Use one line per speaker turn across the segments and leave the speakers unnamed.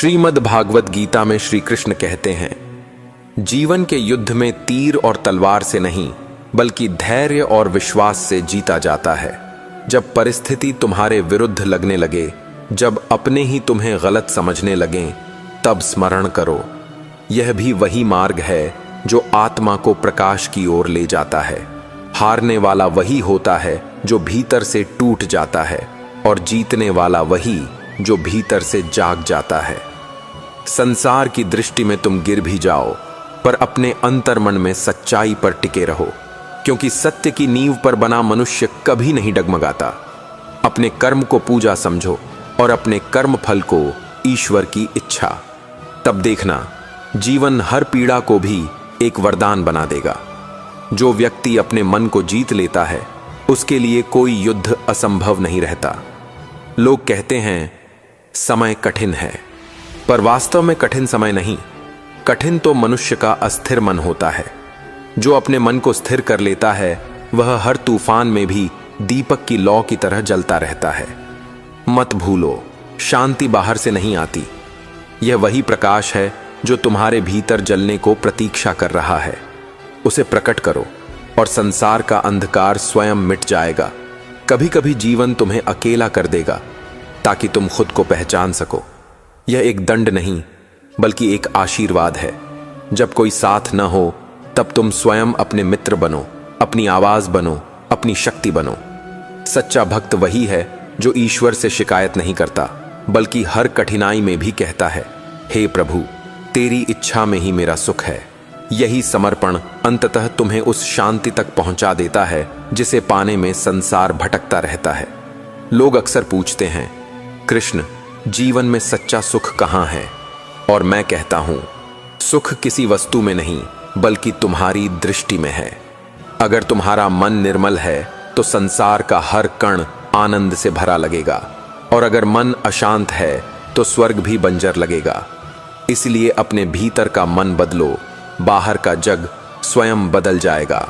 श्रीमद् भागवत गीता में श्री कृष्ण कहते हैं, जीवन के युद्ध में तीर और तलवार से नहीं बल्कि धैर्य और विश्वास से जीता जाता है। जब परिस्थिति तुम्हारे विरुद्ध लगने लगे, जब अपने ही तुम्हें गलत समझने लगें, तब स्मरण करो, यह भी वही मार्ग है जो आत्मा को प्रकाश की ओर ले जाता है। हारने वाला वही होता है जो भीतर से टूट जाता है और जीतने वाला वही जो भीतर से जाग जाता है। संसार की दृष्टि में तुम गिर भी जाओ, पर अपने अंतर्मन में सच्चाई पर टिके रहो, क्योंकि सत्य की नींव पर बना मनुष्य कभी नहीं डगमगाता। अपने कर्म को पूजा समझो और अपने कर्म फल को ईश्वर की इच्छा। तब देखना, जीवन हर पीड़ा को भी एक वरदान बना देगा। जो व्यक्ति अपने मन को जीत लेता है, उसके लिए कोई युद्ध असंभव नहीं रहता। लोग कहते हैं समय कठिन है, पर वास्तव में कठिन समय नहीं, कठिन तो मनुष्य का अस्थिर मन होता है। जो अपने मन को स्थिर कर लेता है, वह हर तूफान में भी दीपक की लौ की तरह जलता रहता है। मत भूलो, शांति बाहर से नहीं आती, यह वही प्रकाश है जो तुम्हारे भीतर जलने को प्रतीक्षा कर रहा है। उसे प्रकट करो और संसार का अंधकार स्वयं मिट जाएगा। कभी कभी जीवन तुम्हें अकेला कर देगा ताकि तुम खुद को पहचान सको। यह एक दंड नहीं बल्कि एक आशीर्वाद है। जब कोई साथ न हो, तब तुम स्वयं अपने मित्र बनो, अपनी आवाज बनो, अपनी शक्ति बनो। सच्चा भक्त वही है जो ईश्वर से शिकायत नहीं करता, बल्कि हर कठिनाई में भी कहता है, हे प्रभु, तेरी इच्छा में ही मेरा सुख है। यही समर्पण अंततः तुम्हें उस शांति तक पहुंचा देता है जिसे पाने में संसार भटकता रहता है। लोग अक्सर पूछते हैं, कृष्ण, जीवन में सच्चा सुख कहाँ है? और मैं कहता हूं, सुख किसी वस्तु में नहीं बल्कि तुम्हारी दृष्टि में है। अगर तुम्हारा मन निर्मल है तो संसार का हर कण आनंद से भरा लगेगा, और अगर मन अशांत है तो स्वर्ग भी बंजर लगेगा। इसलिए अपने भीतर का मन बदलो, बाहर का जग स्वयं बदल जाएगा।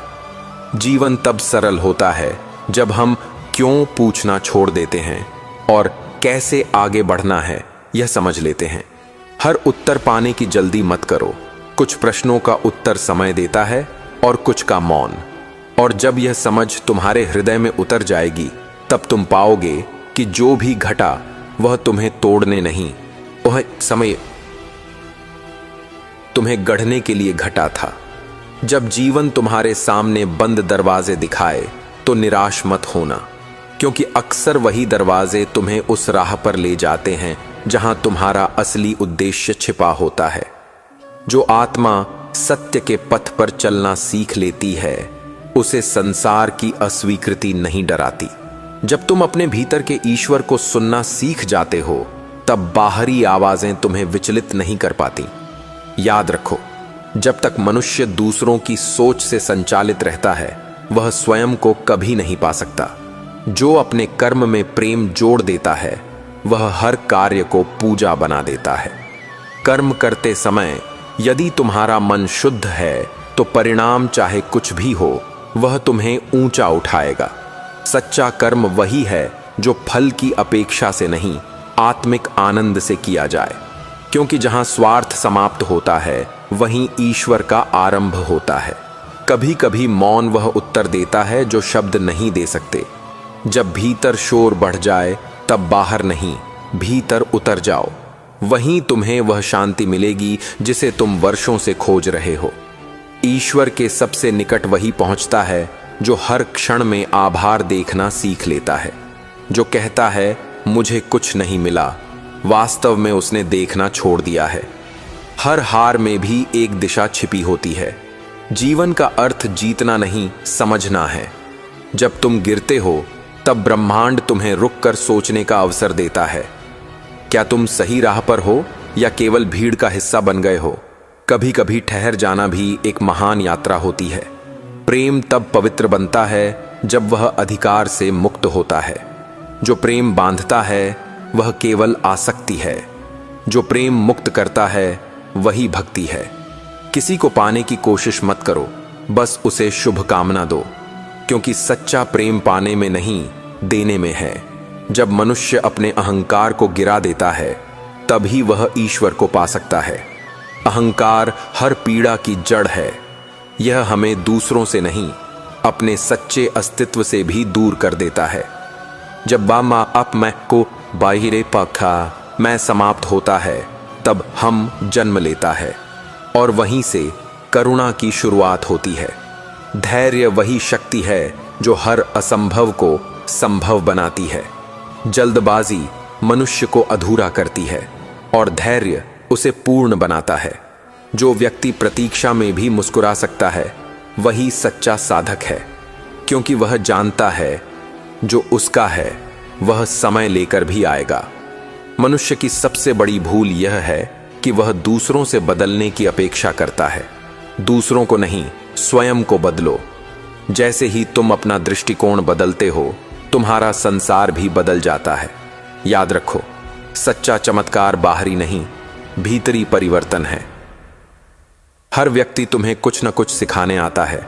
जीवन तब सरल होता है जब हम क्यों पूछना छोड़ देते हैं और कैसे आगे बढ़ना है यह समझ लेते हैं। हर उत्तर पाने की जल्दी मत करो। कुछ प्रश्नों का उत्तर समय देता है और कुछ का मौन। और जब यह समझ तुम्हारे हृदय में उतर जाएगी, तब तुम पाओगे कि जो भी घटा वह तुम्हें तोड़ने नहीं, वह समय तुम्हें गढ़ने के लिए घटा था। जब जीवन तुम्हारे सामने बंद दरवाजे दिखाए तो निराश मत होना, क्योंकि अक्सर वही दरवाजे तुम्हें उस राह पर ले जाते हैं जहां तुम्हारा असली उद्देश्य छिपा होता है। जो आत्मा सत्य के पथ पर चलना सीख लेती है, उसे संसार की अस्वीकृति नहीं डराती। जब तुम अपने भीतर के ईश्वर को सुनना सीख जाते हो, तब बाहरी आवाजें तुम्हें विचलित नहीं कर पाती। याद रखो, जब तक मनुष्य दूसरों की सोच से संचालित रहता है, वह स्वयं को कभी नहीं पा सकता। जो अपने कर्म में प्रेम जोड़ देता है, वह हर कार्य को पूजा बना देता है। कर्म करते समय यदि तुम्हारा मन शुद्ध है, तो परिणाम चाहे कुछ भी हो, वह तुम्हें ऊंचा उठाएगा। सच्चा कर्म वही है जो फल की अपेक्षा से नहीं, आत्मिक आनंद से किया जाए, क्योंकि जहां स्वार्थ समाप्त होता है, वहीं ईश्वर का आरंभ होता है। कभी कभी मौन वह उत्तर देता है जो शब्द नहीं दे सकते। जब भीतर शोर बढ़ जाए, तब बाहर नहीं, भीतर उतर जाओ। वहीं तुम्हें वह शांति मिलेगी जिसे तुम वर्षों से खोज रहे हो। ईश्वर के सबसे निकट वही पहुंचता है जो हर क्षण में आभार देखना सीख लेता है। जो कहता है, मुझे कुछ नहीं मिला, वास्तव में उसने देखना छोड़ दिया है। हर हार में भी एक दिशा छिपी होती है। जीवन का अर्थ जीतना नहीं, समझना है। जब तुम गिरते हो, तब ब्रह्मांड तुम्हें रुककर सोचने का अवसर देता है। क्या तुम सही राह पर हो या केवल भीड़ का हिस्सा बन गए हो? कभी कभी ठहर जाना भी एक महान यात्रा होती है। प्रेम तब पवित्र बनता है जब वह अधिकार से मुक्त होता है। जो प्रेम बांधता है, वह केवल आसक्ति है। जो प्रेम मुक्त करता है, वही भक्ति है। किसी को पाने की कोशिश मत करो, बस उसे शुभकामना दो, क्योंकि सच्चा प्रेम पाने में नहीं, देने में है। जब मनुष्य अपने अहंकार को गिरा देता है, तभी वह ईश्वर को पा सकता है। अहंकार हर पीड़ा की जड़ है। यह हमें दूसरों से नहीं, अपने सच्चे अस्तित्व से भी दूर कर देता है। जब बामा अप मैं को बाहिरे पखा मैं समाप्त होता है, तब हम जन्म लेता है और वहीं से करुणा की शुरुआत होती है। धैर्य वही शक्ति है जो हर असंभव को संभव बनाती है। जल्दबाजी मनुष्य को अधूरा करती है और धैर्य उसे पूर्ण बनाता है। जो व्यक्ति प्रतीक्षा में भी मुस्कुरा सकता है, वही सच्चा साधक है, क्योंकि वह जानता है जो उसका है वह समय लेकर भी आएगा। मनुष्य की सबसे बड़ी भूल यह है कि वह दूसरों से बदलने की अपेक्षा करता है। दूसरों को नहीं, स्वयं को बदलो। जैसे ही तुम अपना दृष्टिकोण बदलते हो, तुम्हारा संसार भी बदल जाता है। याद रखो, सच्चा चमत्कार बाहरी नहीं, भीतरी परिवर्तन है। हर व्यक्ति तुम्हें कुछ न कुछ सिखाने आता है।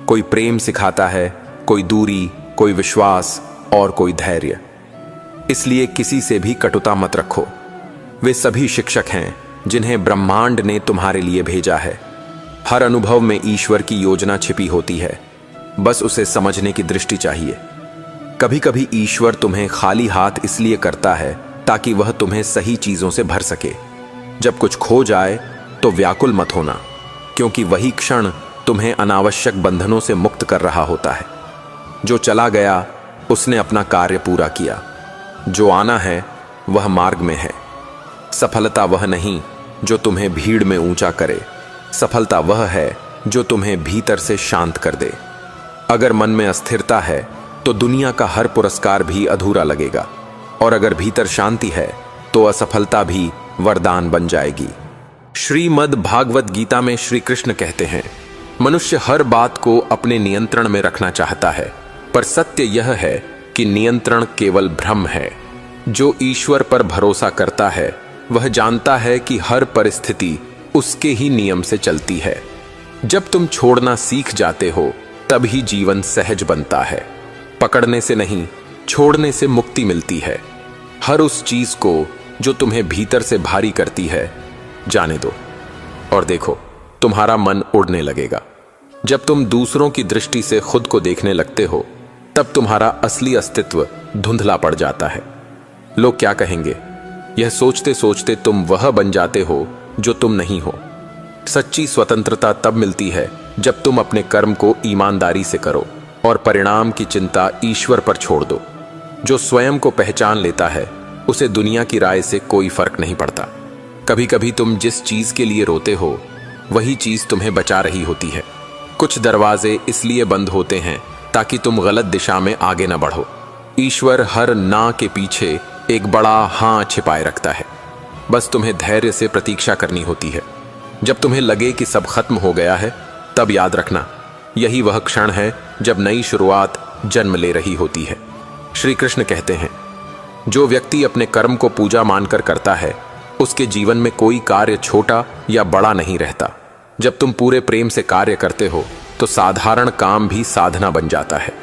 कोई प्रेम सिखाता है, कोई दूरी, कोई विश्वास और कोई धैर्य। इसलिए किसी से भी कटुता मत रखो। वे सभी शिक्षक हैं जिन्हें ब्रह्मांड ने तुम्हारे लिए भेजा है। हर अनुभव में ईश्वर की योजना छिपी होती है, बस उसे समझने की दृष्टि चाहिए। कभी कभी ईश्वर तुम्हें खाली हाथ इसलिए करता है ताकि वह तुम्हें सही चीजों से भर सके। जब कुछ खो जाए तो व्याकुल मत होना, क्योंकि वही क्षण तुम्हें अनावश्यक बंधनों से मुक्त कर रहा होता है। जो चला गया उसने अपना कार्य पूरा किया। जो आना है वह मार्ग में है। सफलता वह नहीं जो तुम्हें भीड़ में ऊंचा करे, सफलता वह है जो तुम्हें भीतर से शांत कर दे। अगर मन में अस्थिरता है तो दुनिया का हर पुरस्कार भी अधूरा लगेगा, और अगर भीतर शांति है तो असफलता भी वरदान बन जाएगी। श्रीमद् भागवत गीता में श्री कृष्ण कहते हैं, मनुष्य हर बात को अपने नियंत्रण में रखना चाहता है, पर सत्य यह है कि नियंत्रण केवल भ्रम है। जो ईश्वर पर भरोसा करता है वह जानता है कि हर परिस्थिति उसके ही नियम से चलती है। जब तुम छोड़ना सीख जाते हो तभी जीवन सहज बनता है। पकड़ने से नहीं, छोड़ने से मुक्ति मिलती है। हर उस चीज को जो तुम्हें भीतर से भारी करती है जाने दो, और देखो तुम्हारा मन उड़ने लगेगा। जब तुम दूसरों की दृष्टि से खुद को देखने लगते हो, तब तुम्हारा असली अस्तित्व धुंधला पड़ जाता है। लोग क्या कहेंगे, यह सोचते सोचते तुम वह बन जाते हो जो तुम नहीं हो। सच्ची स्वतंत्रता तब मिलती है जब तुम अपने कर्म को ईमानदारी से करो और परिणाम की चिंता ईश्वर पर छोड़ दो। जो स्वयं को पहचान लेता है उसे दुनिया की राय से कोई फर्क नहीं पड़ता। कभी कभी तुम जिस चीज के लिए रोते हो वही चीज तुम्हें बचा रही होती है। कुछ दरवाजे इसलिए बंद होते हैं ताकि तुम गलत दिशा में आगे न बढ़ो। ईश्वर हर ना के पीछे एक बड़ा हां छिपाए रखता है। बस तुम्हें धैर्य से प्रतीक्षा करनी होती है। जब तुम्हें लगे कि सब खत्म हो गया है, तब याद रखना यही वह क्षण है जब नई शुरुआत जन्म ले रही होती है। श्री कृष्ण कहते हैं, जो व्यक्ति अपने कर्म को पूजा मानकर करता है उसके जीवन में कोई कार्य छोटा या बड़ा नहीं रहता। जब तुम पूरे प्रेम से कार्य करते हो तो साधारण काम भी साधना बन जाता है।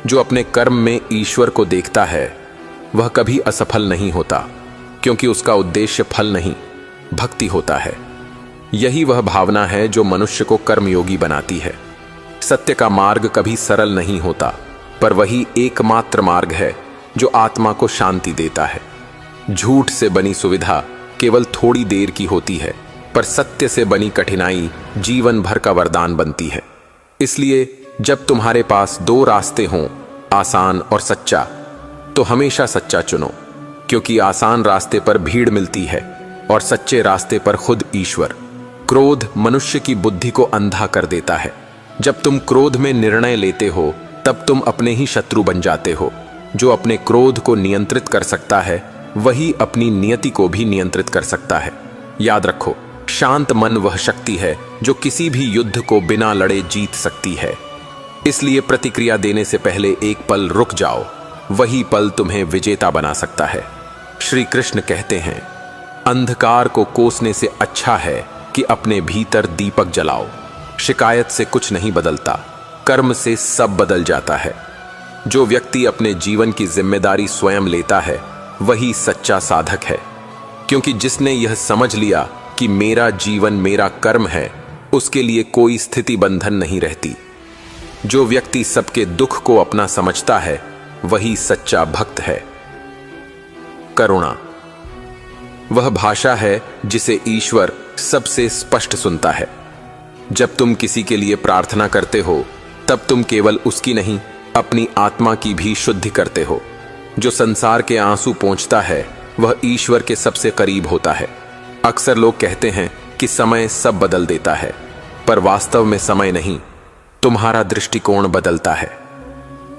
जो अपने कर्म में ईश्वर को देखता है वह कभी असफल नहीं होता, क्योंकि उसका उद्देश्य फल नहीं भक्ति होता है। यही वह भावना है जो मनुष्य को कर्मयोगी बनाती है। सत्य का मार्ग कभी सरल नहीं होता, पर वही एकमात्र मार्ग है जो आत्मा को शांति देता है। झूठ से बनी सुविधा केवल थोड़ी देर की होती है, पर सत्य से बनी कठिनाई जीवन भर का वरदान बनती है। इसलिए जब तुम्हारे पास दो रास्ते हों, आसान और सच्चा, तो हमेशा सच्चा चुनो, क्योंकि आसान रास्ते पर भीड़ मिलती है और सच्चे रास्ते पर खुद ईश्वर। क्रोध मनुष्य की बुद्धि को अंधा कर देता है। जब तुम क्रोध में निर्णय लेते हो तब तुम अपने ही शत्रु बन जाते हो। जो अपने क्रोध को नियंत्रित कर सकता है वही अपनी नियति को भी नियंत्रित कर सकता है। याद रखो, शांत मन वह शक्ति है जो किसी भी युद्ध को बिना लड़े जीत सकती है। इसलिए प्रतिक्रिया देने से पहले एक पल रुक जाओ, वही पल तुम्हें विजेता बना सकता है। श्री कृष्ण कहते हैं, अंधकार को कोसने से अच्छा है कि अपने भीतर दीपक जलाओ। शिकायत से कुछ नहीं बदलता, कर्म से सब बदल जाता है। जो व्यक्ति अपने जीवन की जिम्मेदारी स्वयं लेता है वही सच्चा साधक है। क्योंकि जिसने यह समझ लिया कि मेरा जीवन मेरा कर्म है, उसके लिए कोई स्थिति बंधन नहीं रहती। जो व्यक्ति सबके दुख को अपना समझता है वही सच्चा भक्त है। करुणा वह भाषा है जिसे ईश्वर सबसे स्पष्ट सुनता है। जब तुम किसी के लिए प्रार्थना करते हो तब तुम केवल उसकी नहीं, अपनी आत्मा की भी शुद्धि करते हो। जो संसार के आंसू पोंछता है वह ईश्वर के सबसे करीब होता है। अक्सर लोग कहते हैं कि समय सब बदल देता है, पर वास्तव में समय नहीं, तुम्हारा दृष्टिकोण बदलता है।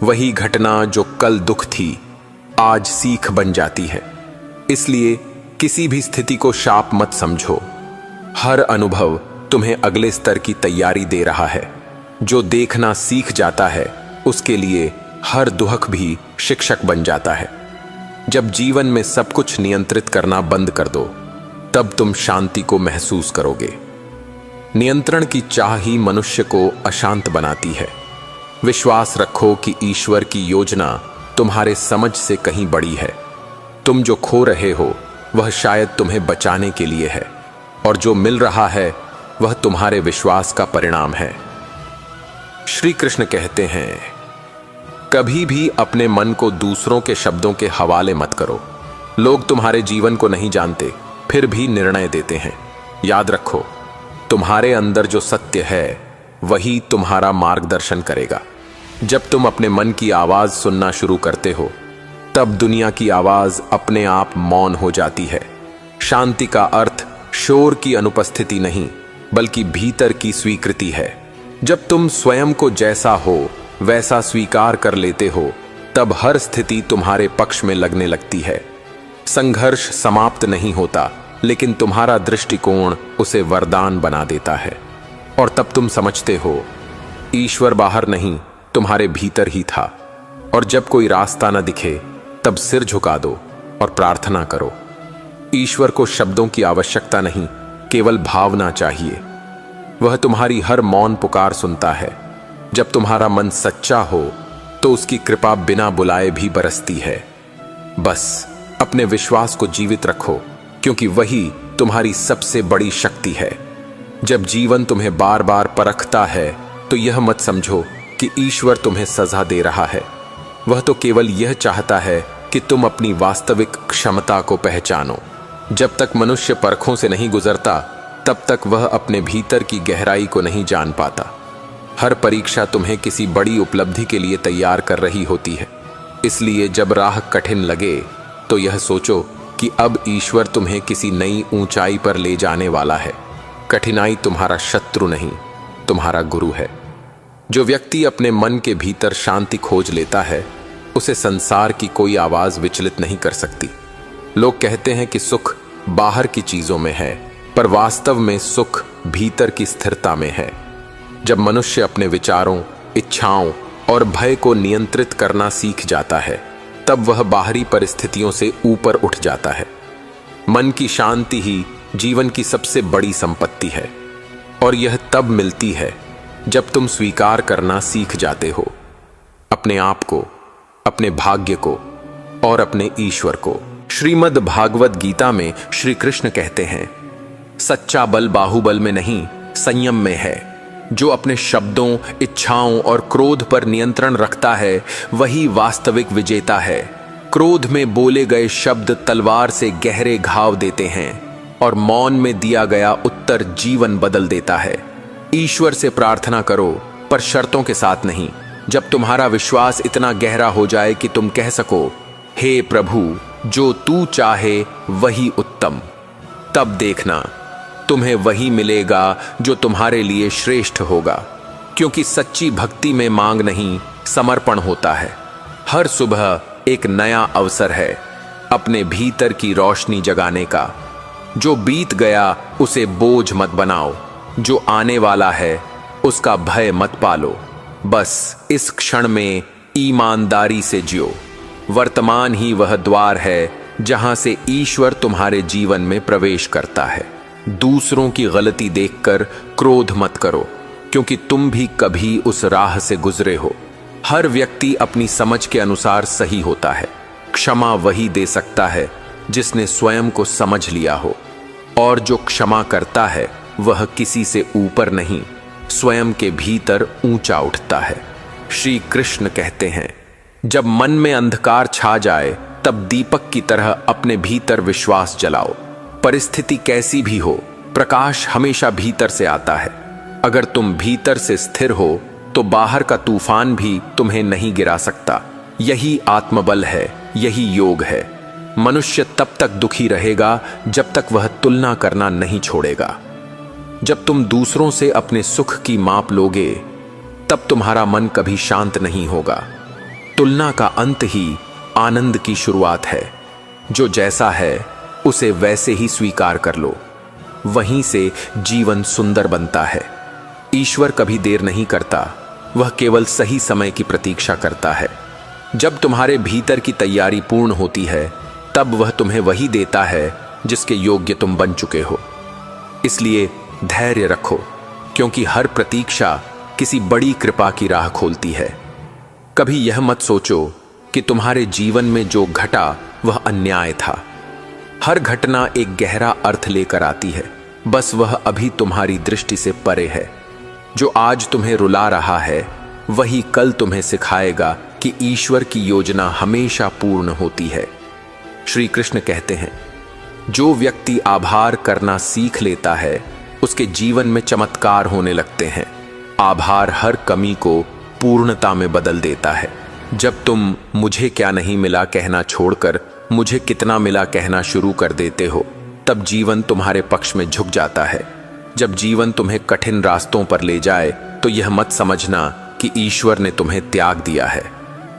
वही घटना जो कल दुख थी आज सीख बन जाती है। इसलिए किसी भी स्थिति को शाप मत समझो। हर अनुभव तुम्हें अगले स्तर की तैयारी दे रहा है। जो देखना सीख जाता है उसके लिए हर दुख भी शिक्षक बन जाता है। जब जीवन में सब कुछ नियंत्रित करना बंद कर दो तब तुम शांति को महसूस करोगे। नियंत्रण की चाह ही मनुष्य को अशांत बनाती है। विश्वास रखो कि ईश्वर की योजना तुम्हारे समझ से कहीं बड़ी है। तुम जो खो रहे हो वह शायद तुम्हें बचाने के लिए है, और जो मिल रहा है वह तुम्हारे विश्वास का परिणाम है। श्री कृष्ण कहते हैं, कभी भी अपने मन को दूसरों के शब्दों के हवाले मत करो। लोग तुम्हारे जीवन को नहीं जानते, फिर भी निर्णय देते हैं। याद रखो, तुम्हारे अंदर जो सत्य है वही तुम्हारा मार्गदर्शन करेगा। जब तुम अपने मन की आवाज सुनना शुरू करते हो तब दुनिया की आवाज अपने आप मौन हो जाती है। शांति का अर्थ शोर की अनुपस्थिति नहीं, बल्कि भीतर की स्वीकृति है। जब तुम स्वयं को जैसा हो वैसा स्वीकार कर लेते हो तब हर स्थिति तुम्हारे पक्ष में लगने लगती है। संघर्ष समाप्त नहीं होता, लेकिन तुम्हारा दृष्टिकोण उसे वरदान बना देता है। और तब तुम समझते हो ईश्वर बाहर नहीं, तुम्हारे भीतर ही था। और जब कोई रास्ता न दिखे तब सिर झुका दो और प्रार्थना करो। ईश्वर को शब्दों की आवश्यकता नहीं, केवल भावना चाहिए। वह तुम्हारी हर मौन पुकार सुनता है। जब तुम्हारा मन सच्चा हो तो उसकी कृपा बिना बुलाए भी बरसती है। बस अपने विश्वास को जीवित रखो, क्योंकि वही तुम्हारी सबसे बड़ी शक्ति है। जब जीवन तुम्हें बार बार परखता है तो यह मत समझो कि ईश्वर तुम्हें सजा दे रहा है। वह तो केवल यह चाहता है कि तुम अपनी वास्तविक क्षमता को पहचानो। जब तक मनुष्य परखों से नहीं गुजरता तब तक वह अपने भीतर की गहराई को नहीं जान पाता। हर परीक्षा तुम्हें किसी बड़ी उपलब्धि के लिए तैयार कर रही होती है। इसलिए जब राह कठिन लगे तो यह सोचो कि अब ईश्वर तुम्हें किसी नई ऊंचाई पर ले जाने वाला है। कठिनाई तुम्हारा शत्रु नहीं, तुम्हारा गुरु है। जो व्यक्ति अपने मन के भीतर शांति खोज लेता है उसे संसार की कोई आवाज विचलित नहीं कर सकती। लोग कहते हैं कि सुख बाहर की चीजों में है, पर वास्तव में सुख भीतर की स्थिरता में है। जब मनुष्य अपने विचारों, इच्छाओं और भय को नियंत्रित करना सीख जाता है तब वह बाहरी परिस्थितियों से ऊपर उठ जाता है। मन की शांति ही जीवन की सबसे बड़ी संपत्ति है, और यह तब मिलती है जब तुम स्वीकार करना सीख जाते हो, अपने आप को, अपने भाग्य को और अपने ईश्वर को। श्रीमद् भागवत गीता में श्री कृष्ण कहते हैं, सच्चा बल बाहुबल में नहीं, संयम में है। जो अपने शब्दों, इच्छाओं और क्रोध पर नियंत्रण रखता है वही वास्तविक विजेता है। क्रोध में बोले गए शब्द तलवार से गहरे घाव देते हैं, और मौन में दिया गया उत्तर जीवन बदल देता है। ईश्वर से प्रार्थना करो, पर शर्तों के साथ नहीं। जब तुम्हारा विश्वास इतना गहरा हो जाए कि तुम कह सको, हे प्रभु, जो तू चाहे वही उत्तम, तब देखना तुम्हें वही मिलेगा जो तुम्हारे लिए श्रेष्ठ होगा। क्योंकि सच्ची भक्ति में मांग नहीं, समर्पण होता है। हर सुबह एक नया अवसर है अपने भीतर की रोशनी जगाने का। जो बीत गया उसे बोझ मत बनाओ, जो आने वाला है उसका भय मत पालो। बस इस क्षण में ईमानदारी से जियो। वर्तमान ही वह द्वार है जहां से ईश्वर तुम्हारे जीवन में प्रवेश करता है। दूसरों की गलती देखकर क्रोध मत करो, क्योंकि तुम भी कभी उस राह से गुजरे हो। हर व्यक्ति अपनी समझ के अनुसार सही होता है। क्षमा वही दे सकता है जिसने स्वयं को समझ लिया हो, और जो क्षमा करता है वह किसी से ऊपर नहीं, स्वयं के भीतर ऊंचा उठता है। श्री कृष्ण कहते हैं, जब मन में अंधकार छा जाए तब दीपक की तरह अपने भीतर विश्वास जलाओ। परिस्थिति कैसी भी हो, प्रकाश हमेशा भीतर से आता है। अगर तुम भीतर से स्थिर हो तो बाहर का तूफान भी तुम्हें नहीं गिरा सकता। यही आत्मबल है, यही योग है। मनुष्य तब तक दुखी रहेगा जब तक वह तुलना करना नहीं छोड़ेगा। जब तुम दूसरों से अपने सुख की माप लोगे तब तुम्हारा मन कभी शांत नहीं होगा। तुलना का अंत ही आनंद की शुरुआत है। जो जैसा है उसे वैसे ही स्वीकार कर लो, वहीं से जीवन सुंदर बनता है। ईश्वर कभी देर नहीं करता, वह केवल सही समय की प्रतीक्षा करता है। जब तुम्हारे भीतर की तैयारी पूर्ण होती है तब वह तुम्हें वही देता है जिसके योग्य तुम बन चुके हो। इसलिए धैर्य रखो, क्योंकि हर प्रतीक्षा किसी बड़ी कृपा की राह खोलती है। कभी यह मत सोचो कि तुम्हारे जीवन में जो घटा वह अन्याय था। हर घटना एक गहरा अर्थ लेकर आती है, बस वह अभी तुम्हारी दृष्टि से परे है। जो आज तुम्हें रुला रहा है वही कल तुम्हें सिखाएगा कि ईश्वर की योजना हमेशा पूर्ण होती है। श्री कृष्ण कहते हैं, जो व्यक्ति आभार करना सीख लेता है उसके जीवन में चमत्कार होने लगते हैं। आभार हर कमी को पूर्णता में बदल देता है। जब तुम मुझे क्या नहीं मिला कहना छोड़कर मुझे कितना मिला कहना शुरू कर देते हो, तब जीवन तुम्हारे पक्ष में झुक जाता है। जब जीवन तुम्हें कठिन रास्तों पर ले जाए तो यह मत समझना कि ईश्वर ने तुम्हें त्याग दिया है।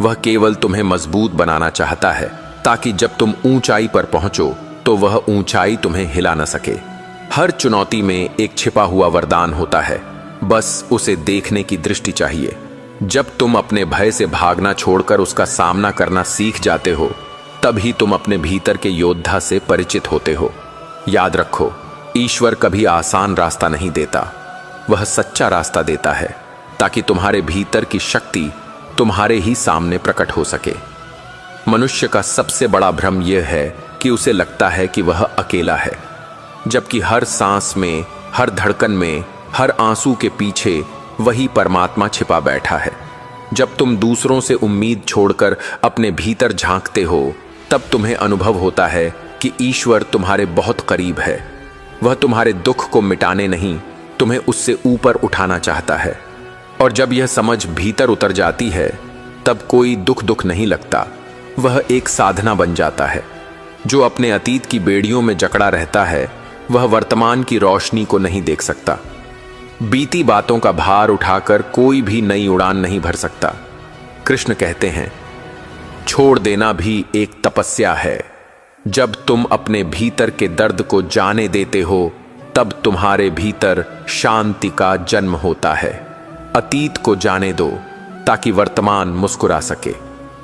वह केवल तुम्हें मजबूत बनाना चाहता है, ताकि जब तुम ऊंचाई पर पहुंचो तो वह ऊंचाई तुम्हें हिला न सके। हर चुनौती में एक छिपा हुआ वरदान होता है, बस उसे देखने की दृष्टि चाहिए। जब तुम अपने भय से भागना छोड़कर उसका सामना करना सीख जाते हो, तभी तुम अपने भीतर के योद्धा से परिचित होते हो। याद रखो, ईश्वर कभी आसान रास्ता नहीं देता, वह सच्चा रास्ता देता है, ताकि तुम्हारे भीतर की शक्ति तुम्हारे ही सामने प्रकट हो सके। मनुष्य का सबसे बड़ा भ्रम यह है कि उसे लगता है कि वह अकेला है, जबकि हर सांस में, हर धड़कन में, हर आंसू के पीछे वही परमात्मा छिपा बैठा है। जब तुम दूसरों से उम्मीद छोड़कर अपने भीतर झांकते हो, तब तुम्हें अनुभव होता है कि ईश्वर तुम्हारे बहुत करीब है। वह तुम्हारे दुख को मिटाने नहीं, तुम्हें उससे ऊपर उठाना चाहता है। और जब यह समझ भीतर उतर जाती है, तब कोई दुख नहीं लगता, वह एक साधना बन जाता है। जो अपने अतीत की बेड़ियों में जकड़ा रहता है, वह वर्तमान की रोशनी को नहीं देख सकता। बीती बातों का भार उठाकर कोई भी नई उड़ान नहीं भर सकता। कृष्ण कहते हैं, छोड़ देना भी एक तपस्या है। जब तुम अपने भीतर के दर्द को जाने देते हो, तब तुम्हारे भीतर शांति का जन्म होता है। अतीत को जाने दो ताकि वर्तमान मुस्कुरा सके,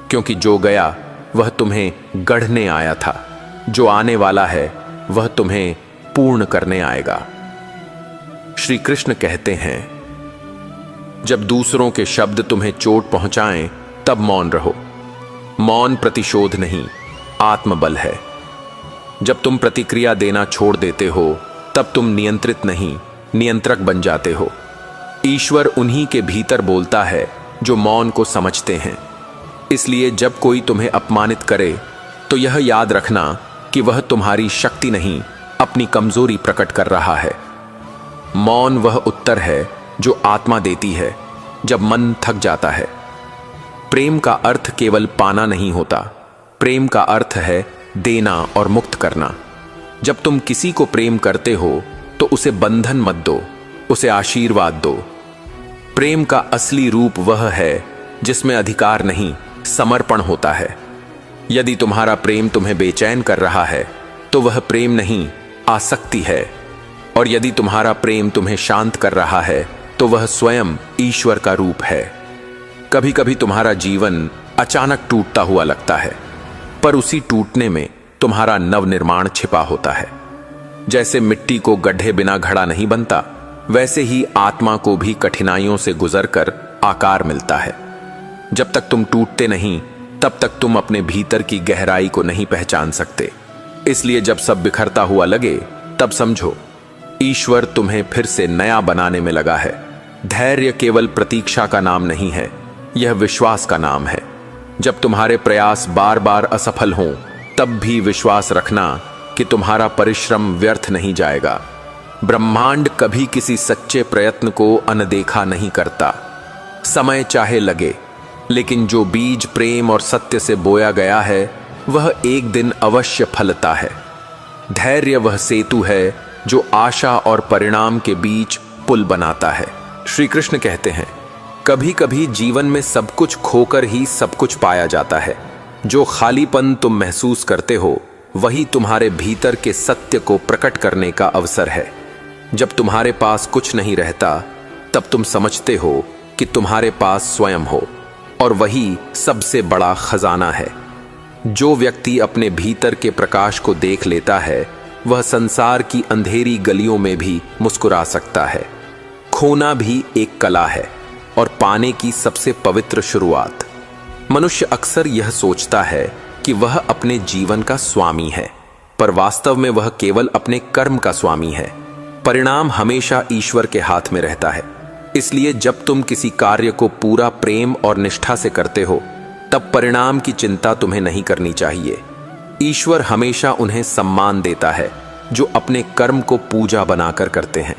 क्योंकि जो गया वह तुम्हें गढ़ने आया था, जो आने वाला है वह तुम्हें पूर्ण करने आएगा। श्री कृष्ण कहते हैं, जब दूसरों के शब्द तुम्हें चोट पहुंचाएं तब मौन रहो। मौन प्रतिशोध नहीं, आत्मबल है। जब तुम प्रतिक्रिया देना छोड़ देते हो, तब तुम नियंत्रित नहीं, नियंत्रक बन जाते हो। ईश्वर उन्हीं के भीतर बोलता है जो मौन को समझते हैं। इसलिए जब कोई तुम्हें अपमानित करे तो यह याद रखना कि वह तुम्हारी शक्ति नहीं, अपनी कमजोरी प्रकट कर रहा है। मौन वह उत्तर है जो आत्मा देती है जब मन थक जाता है। प्रेम का अर्थ केवल पाना नहीं होता, प्रेम का अर्थ है देना और मुक्त करना। जब तुम किसी को प्रेम करते हो तो उसे बंधन मत दो, उसे आशीर्वाद दो। प्रेम का असली रूप वह है जिसमें अधिकार नहीं, समर्पण होता है। यदि तुम्हारा प्रेम तुम्हें बेचैन कर रहा है तो वह प्रेम नहीं, आसक्ति है। और यदि तुम्हारा प्रेम तुम्हें शांत कर रहा है तो वह स्वयं ईश्वर का रूप है। कभी कभी तुम्हारा जीवन अचानक टूटता हुआ लगता है, पर उसी टूटने में तुम्हारा नवनिर्माण छिपा होता है। जैसे मिट्टी को गड्ढे बिना घड़ा नहीं बनता, वैसे ही आत्मा को भी कठिनाइयों से गुजरकर आकार मिलता है। जब तक तुम टूटते नहीं, तब तक तुम अपने भीतर की गहराई को नहीं पहचान सकते। इसलिए जब सब बिखरता हुआ लगे तब समझो ईश्वर तुम्हें फिर से नया बनाने में लगा है। धैर्य केवल प्रतीक्षा का नाम नहीं है, यह विश्वास का नाम है। जब तुम्हारे प्रयास बार बार असफल हों तब भी विश्वास रखना कि तुम्हारा परिश्रम व्यर्थ नहीं जाएगा। ब्रह्मांड कभी किसी सच्चे प्रयत्न को अनदेखा नहीं करता। समय चाहे लगे, लेकिन जो बीज प्रेम और सत्य से बोया गया है वह एक दिन अवश्य फलता है। धैर्य वह सेतु है जो आशा और परिणाम के बीच पुल बनाता है। श्री कृष्ण कहते हैं, कभी कभी जीवन में सब कुछ खोकर ही सब कुछ पाया जाता है। जो खालीपन तुम महसूस करते हो वही तुम्हारे भीतर के सत्य को प्रकट करने का अवसर है। जब तुम्हारे पास कुछ नहीं रहता तब तुम समझते हो कि तुम्हारे पास स्वयं हो, और वही सबसे बड़ा खजाना है। जो व्यक्ति अपने भीतर के प्रकाश को देख लेता है वह संसार की अंधेरी गलियों में भी मुस्कुरा सकता है। खोना भी एक कला है और पाने की सबसे पवित्र शुरुआत। मनुष्य अक्सर यह सोचता है कि वह अपने जीवन का स्वामी है, पर वास्तव में वह केवल अपने कर्म का स्वामी है। परिणाम हमेशा ईश्वर के हाथ में रहता है। इसलिए जब तुम किसी कार्य को पूरा प्रेम और निष्ठा से करते हो तब परिणाम की चिंता तुम्हें नहीं करनी चाहिए। ईश्वर हमेशा उन्हें सम्मान देता है जो अपने कर्म को पूजा बनाकर करते हैं।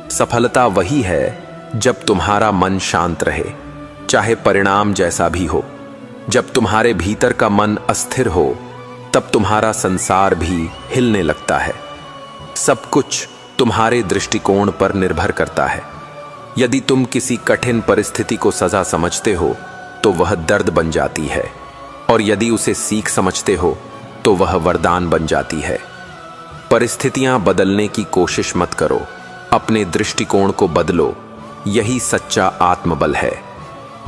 सफलता वही है जब तुम्हारा मन शांत रहे, चाहे परिणाम जैसा भी हो। जब तुम्हारे भीतर का मन अस्थिर हो तब तुम्हारा संसार भी हिलने लगता है। सब कुछ तुम्हारे दृष्टिकोण पर निर्भर करता है। यदि तुम किसी कठिन परिस्थिति को सजा समझते हो तो वह दर्द बन जाती है, और यदि उसे सीख समझते हो तो वह वरदान बन जाती है। परिस्थितियां बदलने की कोशिश मत करो, अपने दृष्टिकोण को बदलो। यही सच्चा आत्मबल है।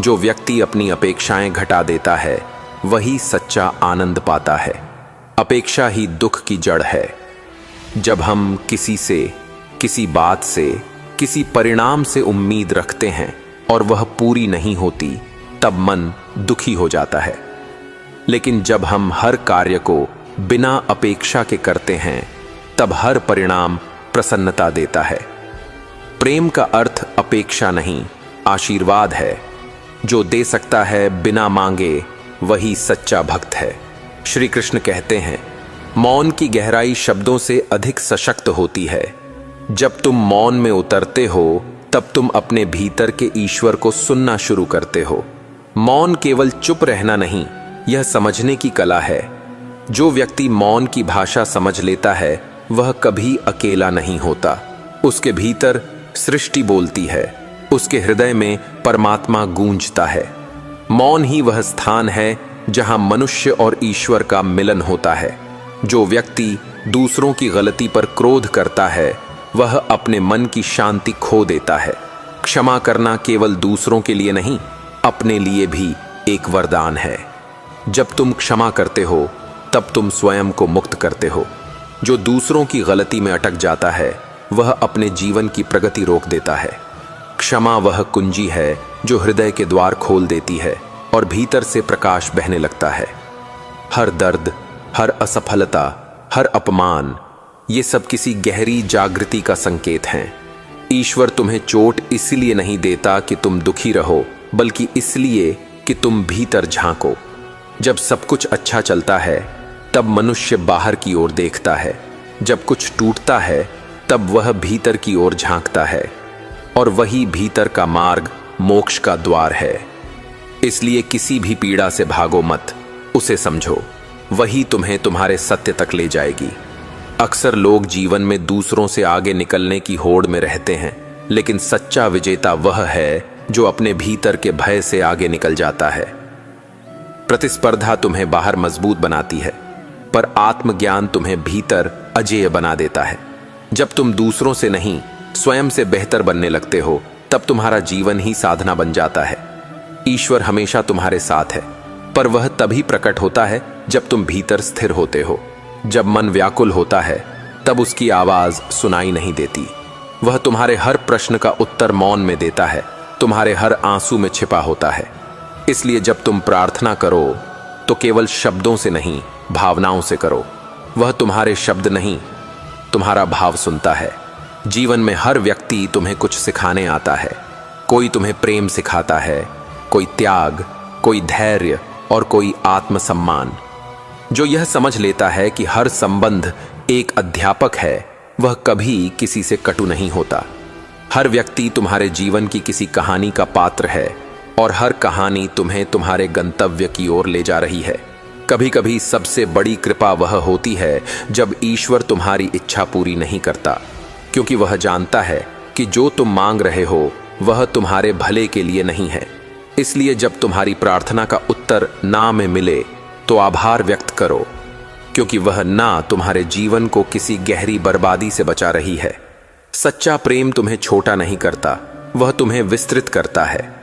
जो व्यक्ति अपनी अपेक्षाएं घटा देता है वही सच्चा आनंद पाता है। अपेक्षा ही दुख की जड़ है। जब हम किसी से, किसी बात से, किसी परिणाम से उम्मीद रखते हैं और वह पूरी नहीं होती तब मन दुखी हो जाता है। लेकिन जब हम हर कार्य को बिना अपेक्षा के करते हैं तब हर परिणाम प्रसन्नता देता है। प्रेम का अर्थ अपेक्षा नहीं, आशीर्वाद है। जो दे सकता है बिना मांगे वही सच्चा भक्त है। श्री कृष्ण कहते हैं, मौन की गहराई शब्दों से अधिक सशक्त होती है। जब तुम मौन में उतरते हो तब तुम अपने भीतर के ईश्वर को सुनना शुरू करते हो। मौन केवल चुप रहना नहीं, यह समझने की कला है। जो व्यक्ति मौन की भाषा समझ लेता है वह कभी अकेला नहीं होता। उसके भीतर सृष्टि बोलती है, उसके हृदय में परमात्मा गूंजता है। मौन ही वह स्थान है जहां मनुष्य और ईश्वर का मिलन होता है। जो व्यक्ति दूसरों की गलती पर क्रोध करता है वह अपने मन की शांति खो देता है। क्षमा करना केवल दूसरों के लिए नहीं, अपने लिए भी एक वरदान है। जब तुम क्षमा करते हो तब तुम स्वयं को मुक्त करते हो। जो दूसरों की गलती में अटक जाता है वह अपने जीवन की प्रगति रोक देता है। क्षमा वह कुंजी है जो हृदय के द्वार खोल देती है और भीतर से प्रकाश बहने लगता है। हर दर्द, हर असफलता, हर अपमान, ये सब किसी गहरी जागृति का संकेत हैं। ईश्वर तुम्हें चोट इसलिए नहीं देता कि तुम दुखी रहो, बल्कि इसलिए कि तुम भीतर झांको। जब सब कुछ अच्छा चलता है तब मनुष्य बाहर की ओर देखता है, जब कुछ टूटता है तब वह भीतर की ओर झांकता है, और वही भीतर का मार्ग मोक्ष का द्वार है। इसलिए किसी भी पीड़ा से भागो मत, उसे समझो, वही तुम्हें तुम्हारे सत्य तक ले जाएगी। अक्सर लोग जीवन में दूसरों से आगे निकलने की होड़ में रहते हैं, लेकिन सच्चा विजेता वह है जो अपने भीतर के भय से आगे निकल जाता है। प्रतिस्पर्धा तुम्हें बाहर मजबूत बनाती है, पर आत्मज्ञान तुम्हें भीतर अजेय बना देता है। जब तुम दूसरों से नहीं, स्वयं से बेहतर बनने लगते हो तब तुम्हारा जीवन ही साधना बन जाता है। ईश्वर हमेशा तुम्हारे साथ है, पर वह तभी प्रकट होता है जब तुम भीतर स्थिर होते हो। जब मन व्याकुल होता है तब उसकी आवाज सुनाई नहीं देती। वह तुम्हारे हर प्रश्न का उत्तर मौन में देता है, तुम्हारे हर आंसू में छिपा होता है। इसलिए जब तुम प्रार्थना करो तो केवल शब्दों से नहीं, भावनाओं से करो। वह तुम्हारे शब्द नहीं, तुम्हारा भाव सुनता है। जीवन में हर व्यक्ति तुम्हें कुछ सिखाने आता है। कोई तुम्हें प्रेम सिखाता है, कोई त्याग, कोई धैर्य और कोई आत्मसम्मान। जो यह समझ लेता है कि हर संबंध एक अध्यापक है, वह कभी किसी से कटु नहीं होता। हर व्यक्ति तुम्हारे जीवन की किसी कहानी का पात्र है और हर कहानी तुम्हें तुम्हारे गंतव्य की ओर ले जा रही है। कभी कभी सबसे बड़ी कृपा वह होती है जब ईश्वर तुम्हारी इच्छा पूरी नहीं करता, क्योंकि वह जानता है कि जो तुम मांग रहे हो वह तुम्हारे भले के लिए नहीं है। इसलिए जब तुम्हारी प्रार्थना का उत्तर ना में मिले तो आभार व्यक्त करो, क्योंकि वह ना तुम्हारे जीवन को किसी गहरी बर्बादी से बचा रही है। सच्चा प्रेम तुम्हें छोटा नहीं करता, वह तुम्हें विस्तृत करता है।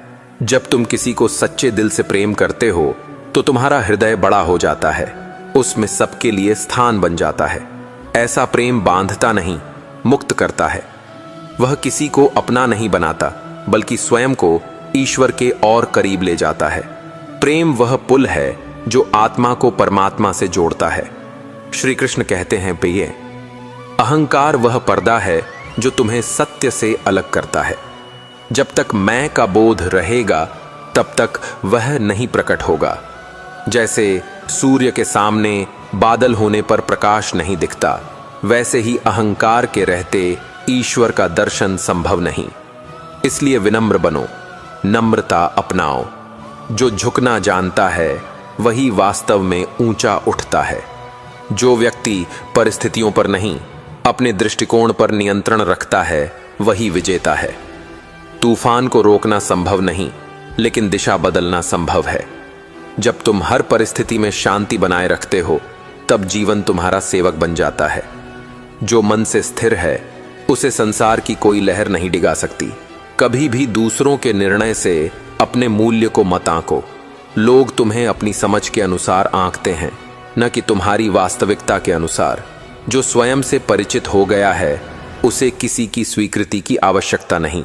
जब तुम किसी को सच्चे दिल से प्रेम करते हो तो तुम्हारा हृदय बड़ा हो जाता है, उसमें सबके लिए स्थान बन जाता है। ऐसा प्रेम बांधता नहीं, मुक्त करता है। वह किसी को अपना नहीं बनाता, बल्कि स्वयं को ईश्वर के और करीब ले जाता है। प्रेम वह पुल है जो आत्मा को परमात्मा से जोड़ता है। श्री कृष्ण कहते हैं प्रिय, अहंकार वह पर्दा है जो तुम्हें सत्य से अलग करता है। जब तक मैं का बोध रहेगा तब तक वह नहीं प्रकट होगा। जैसे सूर्य के सामने बादल होने पर प्रकाश नहीं दिखता, वैसे ही अहंकार के रहते ईश्वर का दर्शन संभव नहीं। इसलिए विनम्र बनो, नम्रता अपनाओ। जो झुकना जानता है वही वास्तव में ऊंचा उठता है। जो व्यक्ति परिस्थितियों पर नहीं, अपने दृष्टिकोण पर नियंत्रण रखता है, वही विजेता है। तूफान को रोकना संभव नहीं, लेकिन दिशा बदलना संभव है। जब तुम हर परिस्थिति में शांति बनाए रखते हो, तब जीवन तुम्हारा सेवक बन जाता है। जो मन से स्थिर है, उसे संसार की कोई लहर नहीं डिगा सकती। कभी भी दूसरों के निर्णय से अपने मूल्य को मत आंको। लोग तुम्हें अपनी समझ के अनुसार आंकते हैं, न कि तुम्हारी वास्तविकता के अनुसार। जो स्वयं से परिचित हो गया है, उसे किसी की स्वीकृति की आवश्यकता नहीं।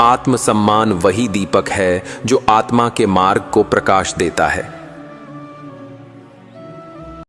आत्मसम्मान वही दीपक है जो आत्मा के मार्ग को प्रकाश देता है।